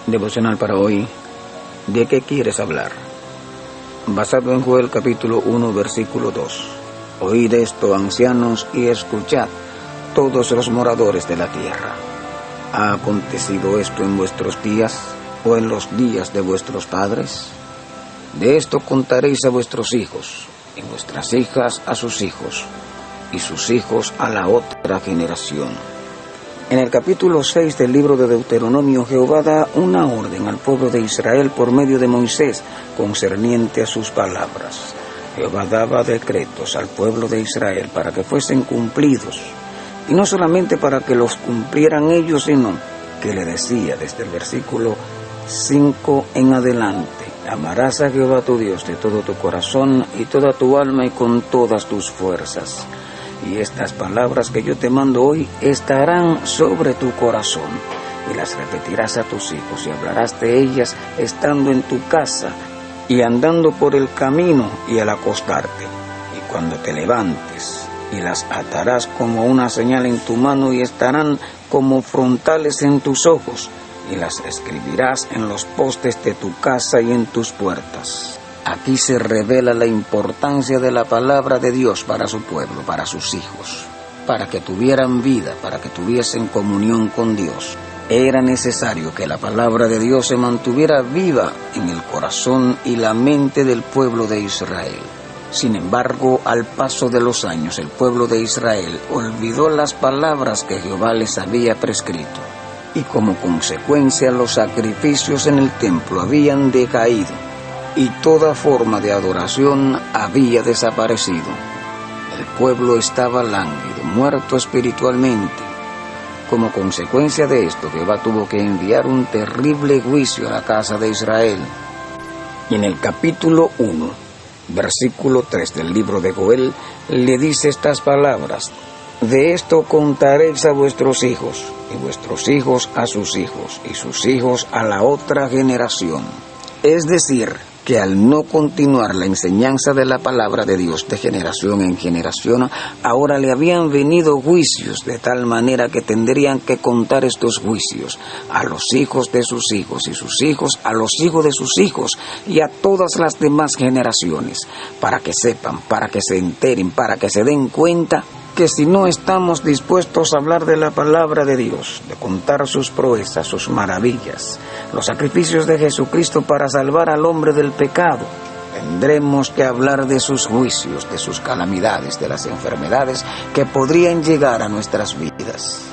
Devocional para hoy. ¿De qué quieres hablar? Basado en Joel capítulo 1 versículo 2. Oíd esto, ancianos, y escuchad, todos los moradores de la tierra. ¿Ha acontecido esto en vuestros días o en los días de vuestros padres? De esto contaréis a vuestros hijos, y vuestras hijas a sus hijos, y sus hijos a la otra generación. En el capítulo 6 del libro de Deuteronomio, Jehová da una orden al pueblo de Israel por medio de Moisés concerniente a sus palabras. Jehová daba decretos al pueblo de Israel para que fuesen cumplidos, y no solamente para que los cumplieran ellos, sino que le decía desde el versículo 5 en adelante: amarás a Jehová tu Dios de todo tu corazón y toda tu alma y con todas tus fuerzas. Y estas palabras que yo te mando hoy estarán sobre tu corazón, y las repetirás a tus hijos, y hablarás de ellas estando en tu casa, y andando por el camino, y al acostarte, y cuando te levantes, y las atarás como una señal en tu mano, y estarán como frontales en tus ojos, y las escribirás en los postes de tu casa y en tus puertas. Aquí se revela la importancia de la palabra de Dios para su pueblo, para sus hijos, para que tuvieran vida, para que tuviesen comunión con Dios. Era necesario que la palabra de Dios se mantuviera viva en el corazón y la mente del pueblo de Israel. Sin embargo, al paso de los años, el pueblo de Israel olvidó las palabras que Jehová les había prescrito, y como consecuencia los sacrificios en el templo habían decaído, y toda forma de adoración había desaparecido. El pueblo estaba lánguido, muerto espiritualmente. Como consecuencia de esto, Jehová tuvo que enviar un terrible juicio a la casa de Israel. Y en el capítulo 1, versículo 3 del libro de Joel, le dice estas palabras: de esto contaréis a vuestros hijos, y vuestros hijos a sus hijos, y sus hijos a la otra generación. Es decir, que al no continuar la enseñanza de la palabra de Dios de generación en generación, ahora le habían venido juicios, de tal manera que tendrían que contar estos juicios a los hijos de sus hijos, y sus hijos a los hijos de sus hijos, y a todas las demás generaciones, para que sepan, para que se enteren, para que se den cuenta que si no estamos dispuestos a hablar de la palabra de Dios, de contar sus proezas, sus maravillas, los sacrificios de Jesucristo para salvar al hombre del pecado, tendremos que hablar de sus juicios, de sus calamidades, de las enfermedades que podrían llegar a nuestras vidas.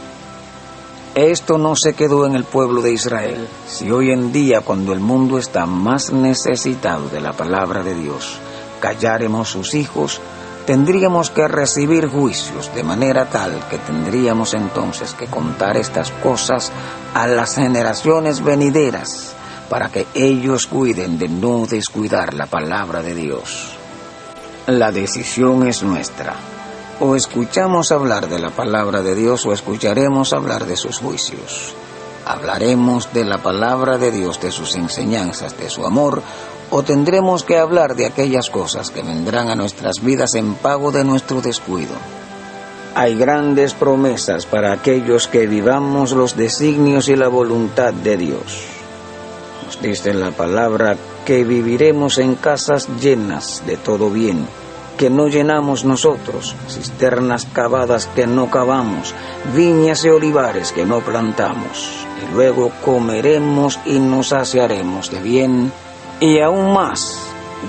Esto no se quedó en el pueblo de Israel. Si hoy en día, cuando el mundo está más necesitado de la palabra de Dios, calláremos sus hijos, tendríamos que recibir juicios, de manera tal que tendríamos entonces que contar estas cosas a las generaciones venideras, para que ellos cuiden de no descuidar la palabra de Dios. La decisión es nuestra. O escuchamos hablar de la palabra de Dios, o escucharemos hablar de sus juicios. Hablaremos de la palabra de Dios, de sus enseñanzas, de su amor, o tendremos que hablar de aquellas cosas que vendrán a nuestras vidas en pago de nuestro descuido. Hay grandes promesas para aquellos que vivamos los designios y la voluntad de Dios. Nos dice la palabra que viviremos en casas llenas de todo bien, que no llenamos nosotros, cisternas cavadas que no cavamos, viñas y olivares que no plantamos, y luego comeremos y nos saciaremos de bien, y aún más,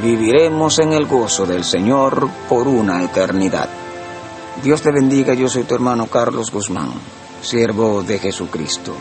viviremos en el gozo del Señor por una eternidad. Dios te bendiga. Yo soy tu hermano Carlos Guzmán, siervo de Jesucristo.